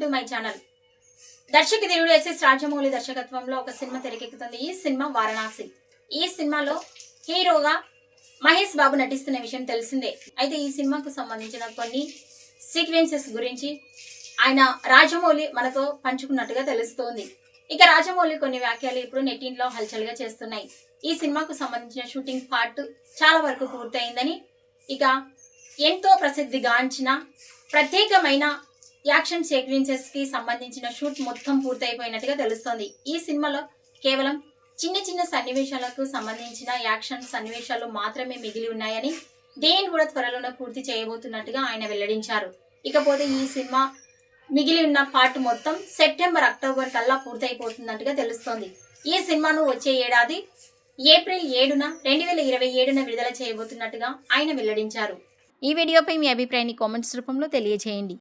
To my channel. దర్శకధీరుడు SS Rajamouli దర్శకత్వంలో ఒక సినిమా తెరకెక్కుతుంది. ఈ సినిమా వారణాసి. ఈ సినిమాలో హీరోగా మహేష్ బాబు నటిస్తున్న విషయం తెలిసిందే. అయితే ఈ సినిమాకు సంబంధించిన కొన్ని సీక్వెన్సెస్ గురించి ఆయన రాజమౌళి మనతో పంచుకున్నట్టుగా తెలుస్తోంది. ఇక రాజమౌళి కొన్ని వ్యాఖ్యలు ఇప్పుడు నెట్టింట్లో హల్చల్గా చేస్తున్నాయి. ఈ సినిమాకు సంబంధించిన షూటింగ్ పార్ట్ చాలా వరకు పూర్తయిందని, ఇక ఎంతో ప్రసిద్ధిగాంచిన ప్రత్యేకమైన యాక్షన్ సీక్వెన్సెస్ కి సంబంధించిన షూట్ మొత్తం పూర్తయిపోయినట్టుగా తెలుస్తోంది. ఈ సినిమాలో కేవలం చిన్న చిన్న సన్నివేశాలకు సంబంధించిన యాక్షన్ సన్నివేశాలు మాత్రమే మిగిలి ఉన్నాయని, దేని కూడా త్వరలోనే పూర్తి చేయబోతున్నట్టుగా ఆయన వెల్లడించారు. ఇకపోతే ఈ సినిమా మిగిలి ఉన్న పార్ట్ మొత్తం సెప్టెంబర్, అక్టోబర్ కల్లా పూర్తయిపోతున్నట్టుగా తెలుస్తోంది. ఈ సినిమాను వచ్చే ఏడాది ఏప్రిల్ 7న 2027న విడుదల చేయబోతున్నట్టుగా ఆయన వెల్లడించారు. ఈ వీడియోపై మీ అభిప్రాయాన్ని కామెంట్స్ రూపంలో తెలియజేయండి.